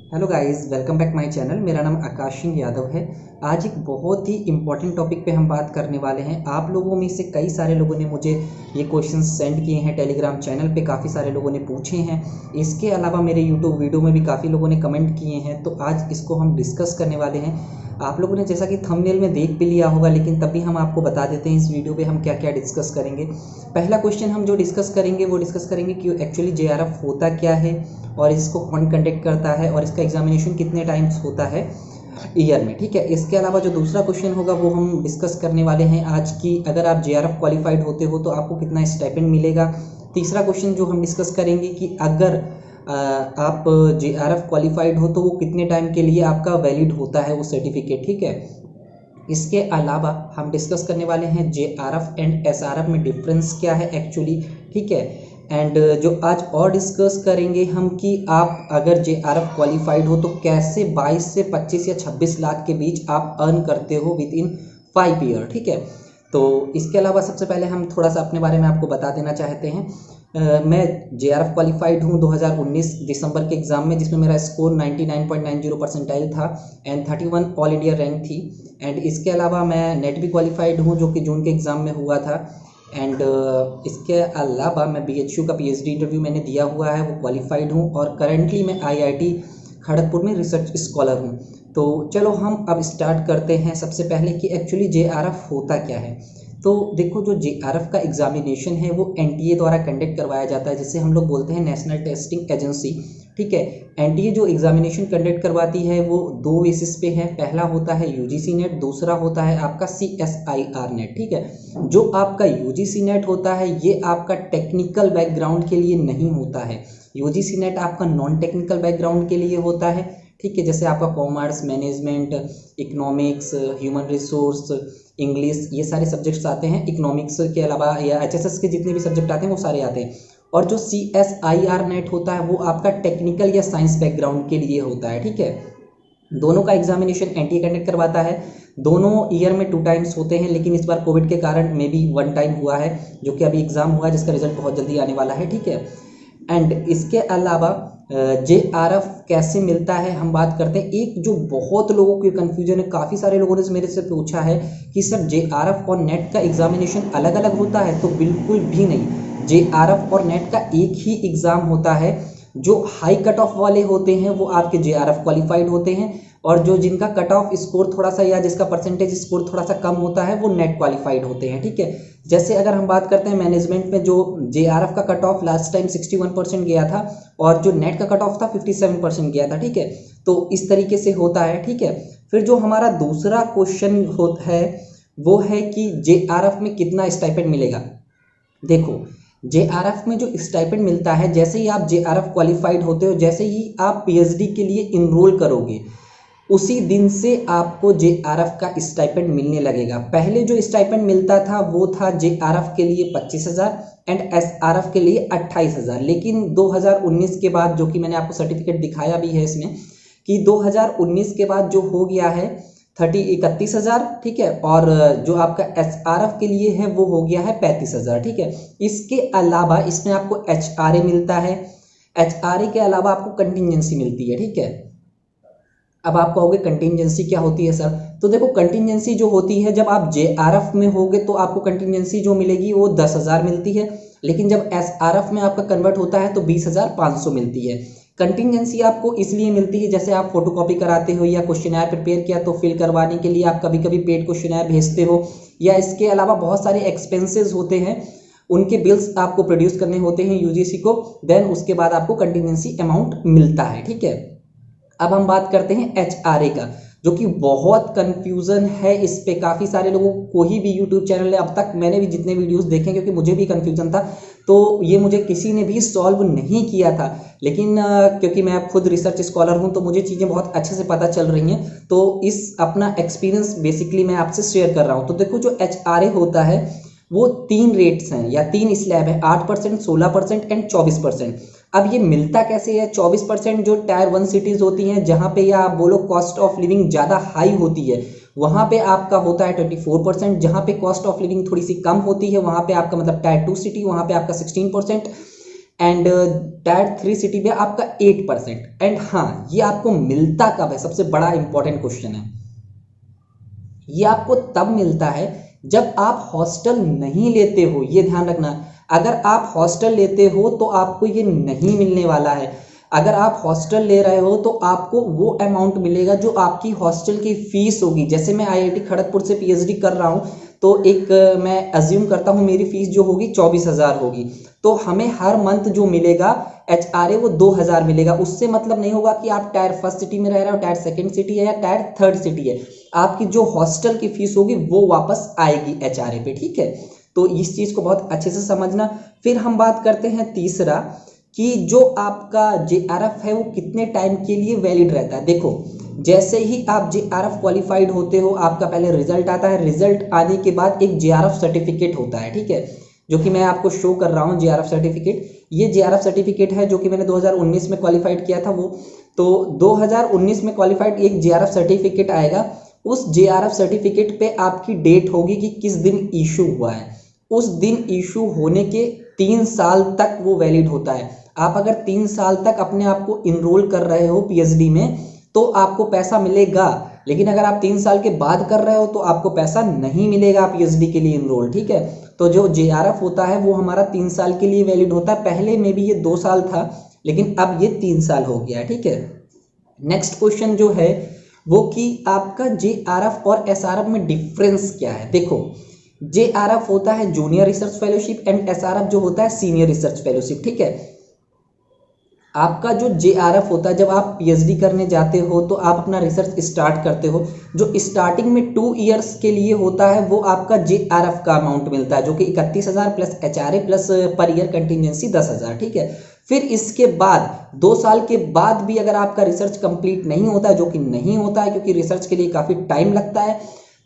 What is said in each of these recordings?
Hello guys, welcome back my channel. मेरा नाम आकाश सिंह यादव है। आज एक बहुत ही इम्पॉर्टेंट टॉपिक पे हम बात करने वाले हैं। आप लोगों में से कई सारे लोगों ने मुझे ये क्वेश्चंस सेंड किए हैं, टेलीग्राम चैनल पे काफ़ी सारे लोगों ने पूछे हैं। इसके अलावा मेरे यूट्यूब वीडियो में भी काफ़ी लोगों ने कमेंट किए हैं, तो आज इसको हम डिस्कस करने वाले हैं। आप लोगों ने जैसा कि थंबनेल में देख भी लिया होगा, लेकिन तब भी हम आपको बता देते हैं इस वीडियो पे हम क्या क्या डिस्कस करेंगे। पहला क्वेश्चन हम जो डिस्कस करेंगे कि एक्चुअली जेआरएफ होता क्या है और इसको कौन कंडक्ट करता है और इसका एग्जामिनेशन कितने टाइम्स होता है ईयर में। ठीक है, इसके अलावा जो दूसरा क्वेश्चन होगा वो हम डिस्कस करने वाले हैं आज की, अगर आप जेआरएफ क्वालिफाइड होते हो तो आपको कितना स्टाइपेंड मिलेगा। तीसरा क्वेश्चन जो हम डिस्कस करेंगे कि अगर आप जेआरएफ क्वालिफाइड हो तो वो कितने टाइम के लिए आपका वैलिड होता है वो सर्टिफिकेट। ठीक है, इसके अलावा हम डिस्कस करने वाले हैं जेआरएफ एंड एसआरएफ में डिफरेंस क्या है एक्चुअली। ठीक है, एंड जो आज और डिस्कस करेंगे हम कि आप अगर जेआरएफ क्वालिफाइड हो तो कैसे 22 से 25 या 26 लाख के बीच आप अर्न करते हो विद इन 5 ईयर। ठीक है, तो इसके अलावा सबसे पहले हम थोड़ा सा अपने बारे में आपको बता देना चाहते हैं। मैं जेआरएफ क्वालिफाइड हूँ 2019 दिसंबर के एग्ज़ाम में, जिसमें मेरा स्कोर 99.90 परसेंटाइल था एंड 31 ऑल इंडिया रैंक थी। एंड इसके अलावा मैं नेट भी क्वालिफाइड हूँ जो कि जून के एग्ज़ाम में हुआ था। एंड इसके अलावा मैं बीएचयू का पीएचडी इंटरव्यू मैंने दिया हुआ है, वो क्वालिफाइड हूँ और करंटली मैं आईआईटी खड़गपुर में रिसर्च स्कॉलर हूँ। तो चलो हम अब स्टार्ट करते हैं सबसे पहले कि एक्चुअली जेआरएफ होता क्या है। तो देखो, जो जेआरएफ का एग्जामिनेशन है वो एनटीए द्वारा कंडक्ट करवाया जाता है, जिसे हम लोग बोलते हैं नेशनल टेस्टिंग एजेंसी। ठीक है, एनटीए जो एग्जामिनेशन कंडक्ट करवाती है वो 2 बेसिस पे है। पहला होता है यूजीसी नेट, दूसरा होता है आपका सीएसआईआर नेट। ठीक है, जो आपका यूजीसी नेट होता है ये आपका टेक्निकल बैकग्राउंड के लिए नहीं होता है। यूजीसी नेट आपका नॉन टेक्निकल बैकग्राउंड के लिए होता है। ठीक है, जैसे आपका commerce, management, economics, human resource, English, ये सारे सब्जेक्ट्स आते हैं। इकोनॉमिक्स के अलावा या एचएसएस के जितने भी सब्जेक्ट आते हैं वो सारे आते हैं। और जो सीएसआईआर नेट होता है वो आपका टेक्निकल या साइंस बैकग्राउंड के लिए होता है। ठीक है, दोनों का एग्जामिनेशन एनटीए कंडक्ट करवाता है। दोनों ईयर में 2 टाइम्स होते हैं, लेकिन इस बार कोविड के कारण मे बी 1 टाइम हुआ है, जो कि अभी एग्जाम हुआ है, जिसका रिजल्ट बहुत जल्दी आने वाला है। ठीक है, एंड इसके अलावा जेआरएफ कैसे मिलता है हम बात करते हैं। एक जो बहुत लोगों की कन्फ्यूजन है, काफ़ी सारे लोगों ने मेरे से पूछा है कि सर जेआरएफ और नेट का एग्जामिनेशन अलग अलग होता है, तो बिल्कुल भी नहीं। जेआरएफ और नेट का एक ही एग्ज़ाम होता है। जो हाई कट ऑफ वाले होते हैं वो आपके जेआरएफ क्वालिफाइड होते हैं, और जो जिनका कट ऑफ स्कोर थोड़ा सा या जिसका परसेंटेज स्कोर थोड़ा सा कम होता है वो नेट क्वालिफाइड होते हैं। ठीक है, जैसे अगर हम बात करते हैं मैनेजमेंट में, जो जेआरएफ का कट ऑफ लास्ट टाइम 61% गया था और जो नेट का कट ऑफ था 57% गया था। ठीक है, तो इस तरीके से होता है। ठीक है, फिर जो हमारा दूसरा क्वेश्चन होता है वो है कि जेआरएफ में कितना स्टाइपेंड मिलेगा। देखो, जेआरएफ में जो स्टाइपेंड मिलता है, जैसे ही आप जेआरएफ क्वालिफाइड होते हो, जैसे ही आप पीएचडी के लिए इनरोल करोगे, उसी दिन से आपको जेआरएफ का स्टाइपेंड मिलने लगेगा। पहले जो स्टाइपेंड मिलता था वो था जेआरएफ के लिए 25,000 एंड एसआरएफ के लिए 28,000। लेकिन 2019 के बाद, जो कि मैंने आपको सर्टिफिकेट दिखाया भी है इसमें, कि 2019 के बाद जो हो गया है 31,000। ठीक है, और जो आपका एसआरएफ के लिए है वो हो गया है 35,000। ठीक है, इसके अलावा इसमें आपको एचआरए मिलता है। एचआरए के अलावा आपको कंटिजेंसी मिलती है। ठीक है, अब आप कहोगे कंटिजेंसी क्या होती है सर? तो देखो, कंटिजेंसी जो होती है, जब आप जेआरएफ में होगे तो आपको कंटिजेंसी जो मिलेगी वो 10,000 मिलती है, लेकिन जब एसआरएफ में आपका कन्वर्ट होता है तो 20,500 मिलती है। कंटिजेंसी आपको इसलिए मिलती है, जैसे आप फोटोकॉपी कराते हो या क्वेश्चनर प्रिपेयर किया तो फिल करवाने के लिए आप कभी कभी पेड क्वेश्चनर भेजते हो, या इसके अलावा बहुत सारे एक्सपेंसेस होते हैं, उनके बिल्स आपको प्रोड्यूस करने होते हैं यूजीसी को, देन उसके बाद आपको कंटिजेंसी अमाउंट मिलता है। ठीक है, अब हम बात करते हैं एचआरए का, जो कि बहुत कंफ्यूजन है इस पे। काफ़ी सारे लोगों को, कोई भी यूट्यूब चैनल है, अब तक मैंने भी जितने वीडियोस देखे, क्योंकि मुझे भी कंफ्यूजन था, तो ये मुझे किसी ने भी सॉल्व नहीं किया था। लेकिन क्योंकि मैं खुद रिसर्च स्कॉलर हूँ तो मुझे चीज़ें बहुत अच्छे से पता चल रही हैं, तो इस अपना एक्सपीरियंस बेसिकली मैं आपसे शेयर कर रहा हूँ। तो देखो, जो एचआरए होता है वो 3 रेट्स हैं या 3 स्लैब है, 8%, 16% एंड 24%। अब ये मिलता कैसे है? 24% जो टायर 1 सिटीज़ होती हैं, जहाँ पे या आप बोलो कॉस्ट ऑफ लिविंग ज़्यादा हाई होती है, वहाँ पे आपका होता है 24%। जहाँ पे कॉस्ट ऑफ लिविंग थोड़ी सी कम होती है, वहाँ पे आपका मतलब टायर 2 सिटी, वहाँ पे आपका 16%। एंड टायर 3 सिटी में आपका 8%। एंड हाँ, ये आपको मिलता कब है, सबसे बड़ा इंपॉर्टेंट क्वेश्चन है। ये आपको तब मिलता है जब आप हॉस्टल नहीं लेते हो, ये ध्यान रखना। अगर आप हॉस्टल लेते हो तो आपको ये नहीं मिलने वाला है। अगर आप हॉस्टल ले रहे हो तो आपको वो अमाउंट मिलेगा जो आपकी हॉस्टल की फीस होगी। जैसे मैं आईआईटी खड़गपुर से पीएचडी कर रहा हूँ, तो एक मैं अज्यूम करता हूँ मेरी फीस जो होगी 24,000 होगी, तो हमें हर मंथ जो मिलेगा एचआरए वो 2,000 मिलेगा। उससे मतलब नहीं होगा कि आप टायर फर्स्ट सिटी में रह रहे हो, टायर सेकंड सिटी है या टायर थर्ड सिटी है, आपकी जो हॉस्टल की फीस होगी वो वापस आएगी एचआरए पे, ठीक है। तो इस चीज को बहुत अच्छे से समझना। फिर हम बात करते हैं तीसरा, कि जो आपका जेआरएफ है वो कितने टाइम के लिए वैलिड रहता है। देखो, जैसे ही आप जेआरएफ क्वालिफाइड होते हो, आपका पहले रिजल्ट आता है, रिजल्ट आने के बाद एक जेआरएफ सर्टिफिकेट होता है, ठीक है, जो कि मैं आपको शो कर रहा हूँ जेआरएफ सर्टिफिकेट। ये जेआरएफ सर्टिफिकेट है जो कि मैंने 2019 में क्वालिफाइड किया था। वो तो 2019 में क्वालिफाइड एक जेआरएफ सर्टिफिकेट आएगा। उस जेआरएफ सर्टिफिकेट पे आपकी डेट होगी कि किस दिन इशू हुआ है। उस दिन इशू होने के 3 साल तक वो वैलिड होता है। आप अगर 3 साल तक अपने आप को इनरोल कर रहे हो पीएचडी में तो आपको पैसा मिलेगा, लेकिन अगर आप 3 साल के बाद कर रहे हो तो आपको पैसा नहीं मिलेगा पीएचडी के लिए इनरोल, ठीक है। तो जो जेआरएफ होता है वो हमारा 3 साल के लिए वैलिड होता है। पहले में भी ये 2 साल था, लेकिन अब ये 3 साल हो गया, ठीक है। नेक्स्ट क्वेश्चन जो है वो कि आपका जेआरएफ और एसआरएफ में डिफरेंस क्या है। देखो, जेआरएफ होता है junior research fellowship and SRF जो होता है सीनियर रिसर्च फेलोशिप, ठीक है। आपका जो जेआरएफ होता है, जब आप पीएचडी करने जाते हो तो आप अपना रिसर्च स्टार्ट करते हो, जो स्टार्टिंग में 2 इयर्स के लिए होता है वो आपका जेआरएफ का अमाउंट मिलता है, जो कि 31,000 plus HRA plus per year contingency 10,000, ठीक है। फिर इसके बाद 2 साल के बाद भी अगर आपका रिसर्च कंप्लीट नहीं होता है, जो कि नहीं होता है क्योंकि रिसर्च के लिए काफ़ी टाइम लगता है,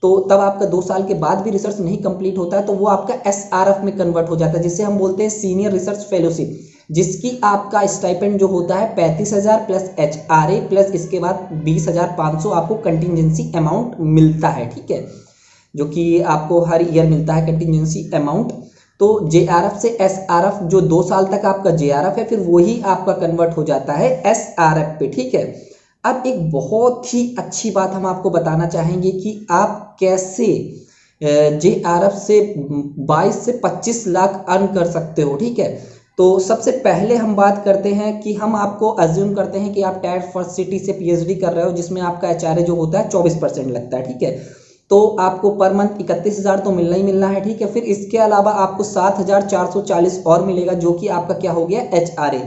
तो तब आपका 2 साल के बाद भी रिसर्च नहीं कंप्लीट होता है तो वो आपका एसआरएफ में कन्वर्ट हो जाता है, जिसे हम बोलते हैं सीनियर रिसर्च फेलोशिप, जिसकी आपका स्टाइपेंड जो होता है 35,000 प्लस एचआरए प्लस इसके बाद 20,500 आपको कंटिजेंसी अमाउंट मिलता है, ठीक है, जो कि आपको हर ईयर मिलता है कंटिजेंसी अमाउंट। तो जेआरएफ से एसआरएफ जो 2 साल तक आपका जेआरएफ है, फिर वही आपका कन्वर्ट हो जाता है एसआरएफ पे, ठीक है। अब एक बहुत ही अच्छी बात हम आपको बताना चाहेंगे कि आप कैसे जेआरएफ से 22 से 25 लाख अर्न कर सकते हो, ठीक है। तो सबसे पहले हम बात करते हैं कि हम आपको अज्यूम करते हैं कि आप टायर फर्स्ट सिटी से पीएचडी कर रहे हो, जिसमें आपका एचआरए जो होता है 24% लगता है, ठीक है। तो आपको पर मंथ 31,000 तो मिलना ही मिलना है, ठीक है। फिर इसके अलावा आपको 7,440 और मिलेगा, जो कि आपका क्या हो गया एचआरए।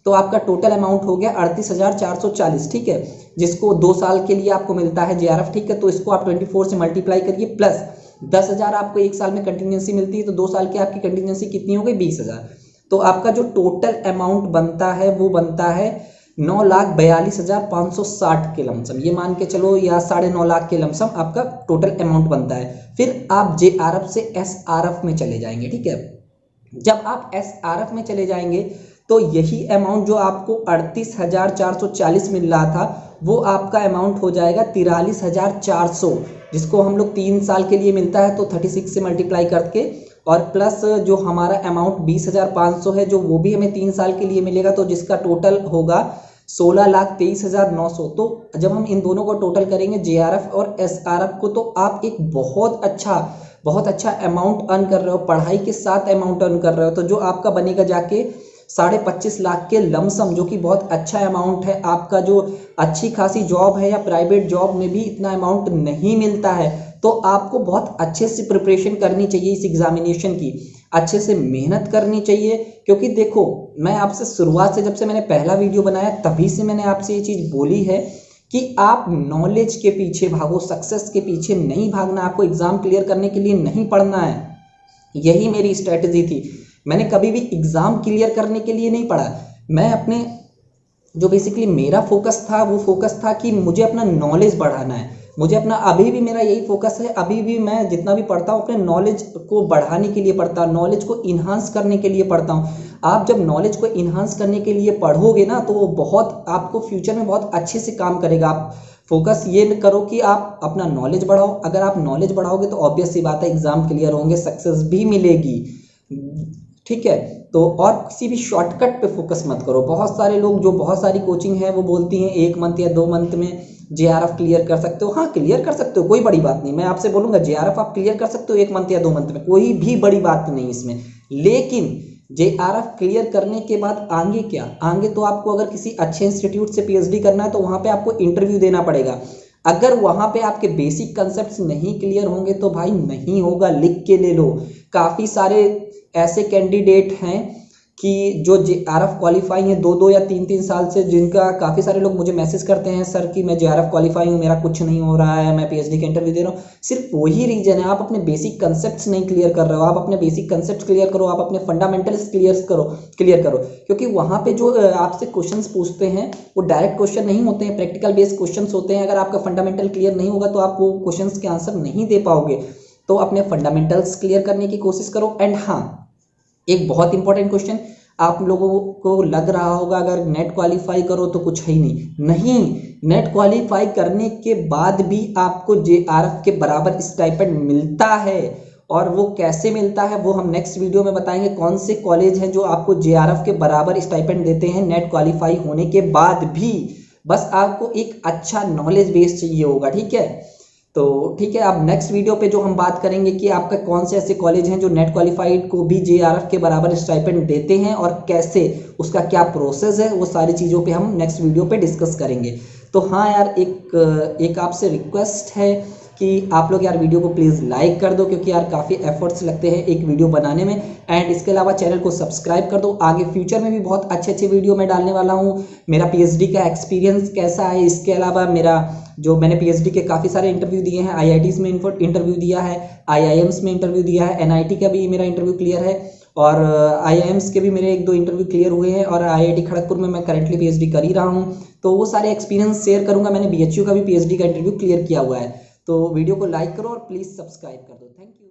तो आपका टोटल अमाउंट हो गया 38,440, ठीक है, जिसको 2 साल के लिए आपको मिलता है जेआरएफ, ठीक है। तो इसको आप 24 से मल्टीप्लाई करिए, प्लस 10,000 आपको 1 साल में कंटिजेंसी मिलती है, तो 2 साल की आपकी कंटिजेंसी कितनी हो गई 20,000। तो आपका जो टोटल अमाउंट बनता है वो बनता है 9,42,560 के लमसम, ये मान के चलो, या 9.5 लाख के लमसम आपका टोटल अमाउंट बनता है। फिर आप जेआरएफ से एसआरएफ में चले जाएंगे, ठीक है। जब आप एसआरएफ में चले जाएंगे तो यही अमाउंट जो आपको 38,440 मिल रहा था वो आपका अमाउंट हो जाएगा 43,400, जिसको हम लोग 3 साल के लिए मिलता है, तो 36 से मल्टीप्लाई करके, और प्लस जो हमारा अमाउंट 20,500 है जो वो भी हमें 3 साल के लिए मिलेगा, तो जिसका टोटल होगा 16,23,900। तो जब हम इन दोनों को टोटल करेंगे जेआरएफ और एसआरएफ को, तो आप एक बहुत अच्छा अमाउंट अर्न कर रहे हो, पढ़ाई के साथ अमाउंट अर्न कर रहे हो, तो जो आपका बनेगा जाके 25.5 लाख के लमसम, जो कि बहुत अच्छा अमाउंट है। आपका जो अच्छी खासी जॉब है या प्राइवेट जॉब में भी इतना अमाउंट नहीं मिलता है, तो आपको बहुत अच्छे से प्रिपरेशन करनी चाहिए इस एग्जामिनेशन की, अच्छे से मेहनत करनी चाहिए। क्योंकि देखो, मैं आपसे शुरुआत से, जब से मैंने पहला वीडियो बनाया तभी से मैंने आपसे ये चीज़ बोली है कि आप नॉलेज के पीछे भागो, सक्सेस के पीछे नहीं भागना, आपको एग्जाम क्लियर करने के लिए नहीं पढ़ना है। यही मेरी स्ट्रेटजी थी। मैंने कभी भी एग्जाम क्लियर करने के लिए नहीं पढ़ा, मैं अपने जो बेसिकली मेरा फोकस था वो फोकस था कि मुझे अपना नॉलेज बढ़ाना है, मुझे अपना, अभी भी मेरा यही फोकस है। अभी भी मैं जितना भी पढ़ता हूँ अपने नॉलेज को बढ़ाने के लिए पढ़ता हूँ, नॉलेज को इन्हांस करने के लिए पढ़ता हूँ। आप जब नॉलेज को इन्हांस करने के लिए पढ़ोगे ना, तो वो बहुत आपको फ्यूचर में बहुत अच्छे से काम करेगा। आप फोकस ये करो कि आप अपना नॉलेज बढ़ाओ। अगर आप नॉलेज बढ़ाओगे तो ऑब्वियस सी बात है एग्जाम क्लियर होंगे, सक्सेस भी मिलेगी, ठीक है। तो और किसी भी शॉर्टकट पे फोकस मत करो। बहुत सारे लोग जो बहुत सारी कोचिंग है वो बोलती हैं 1 मंथ या 2 मंथ में JRF क्लियर कर सकते हो। हाँ, क्लियर कर सकते हो, कोई बड़ी बात नहीं। मैं आपसे बोलूँगा JRF आप क्लियर कर सकते हो 1 मंथ या 2 मंथ में, कोई भी बड़ी बात नहीं इसमें। लेकिन JRF क्लियर करने के बाद आगे क्या, आगे तो आपको अगर किसी अच्छे इंस्टीट्यूट से PhD करना है तो वहाँ पे आपको इंटरव्यू देना पड़ेगा। अगर वहाँ पे आपके बेसिक कंसेप्ट्स नहीं क्लियर होंगे तो भाई नहीं होगा, लिख के ले लो। काफ़ी सारे ऐसे कैंडिडेट हैं कि जो JRF क्वालिफाई हैं 2-2 या 3-3 साल से, जिनका काफ़ी सारे लोग मुझे मैसेज करते हैं सर कि मैं JRF क्वालिफाई हूँ, मेरा कुछ नहीं हो रहा है, मैं PhD का इंटरव्यू दे रहा हूँ। सिर्फ वही रीज़न है, आप अपने बेसिक कंसेप्ट्स नहीं क्लियर कर रहे हो। आप अपने बेसिक कंसेप्ट क्लियर करो, आप अपने फंडामेंटल्स क्लियर करो। क्योंकि वहाँ पे जो आपसे क्वेश्चन पूछते हैं वो डायरेक्ट क्वेश्चन नहीं होते हैं, प्रैक्टिकल बेस्ड क्वेश्चन होते हैं। अगर आपका फंडामेंटल क्लियर नहीं होगा तो आप वो क्वेश्चन के आंसर नहीं दे पाओगे। तो अपने फंडामेंटल्स क्लियर करने की कोशिश करो। एंड हाँ, एक बहुत इंपॉर्टेंट क्वेश्चन, आप लोगों को लग रहा होगा अगर नेट क्वालिफाई करो तो कुछ है ही नहीं, नेट क्वालिफाई करने के बाद भी आपको JRF के बराबर स्टाइपेंड मिलता है। और वो कैसे मिलता है वो हम नेक्स्ट वीडियो में बताएंगे। कौन से कॉलेज हैं जो आपको JRF के बराबर स्टाइपेंड देते हैं नेट क्वालिफाई होने के बाद भी। बस आपको एक अच्छा नॉलेज बेस चाहिए होगा, ठीक है। तो ठीक है, अब नेक्स्ट वीडियो पे जो हम बात करेंगे कि आपका कौन से ऐसे कॉलेज हैं जो नेट क्वालिफाइड को भी JRF के बराबर स्टाइपेंड देते हैं और कैसे, उसका क्या प्रोसेस है, वो सारी चीज़ों पे हम नेक्स्ट वीडियो पे डिस्कस करेंगे। तो हाँ यार, एक आपसे रिक्वेस्ट है कि आप लोग यार वीडियो को प्लीज़ लाइक कर दो, क्योंकि यार काफ़ी एफर्ट्स लगते हैं एक वीडियो बनाने में। एंड इसके अलावा चैनल को सब्सक्राइब कर दो। आगे फ्यूचर में भी बहुत अच्छे अच्छे वीडियो मैं डालने वाला हूँ। मेरा PhD का एक्सपीरियंस कैसा है, इसके अलावा मेरा जो मैंने PhD के काफ़ी सारे इंटरव्यू दिए हैं, IITs में इंटरव्यू दिया है, IIMs में इंटरव्यू दिया है, NIT का भी मेरा इंटरव्यू क्लियर है, और IIMs के भी मेरे 1-2 इंटरव्यू क्लियर हुए हैं, और IIT खड़गपुर में मैं करंटली PhD कर ही रहा हूँ। तो वो सारे एक्सपीरियंस शेयर करूँगा। मैंने BHU का भी PhD का इंटरव्यू क्लियर किया हुआ है। तो वीडियो को लाइक करो और प्लीज़ सब्सक्राइब कर दो। Thank you.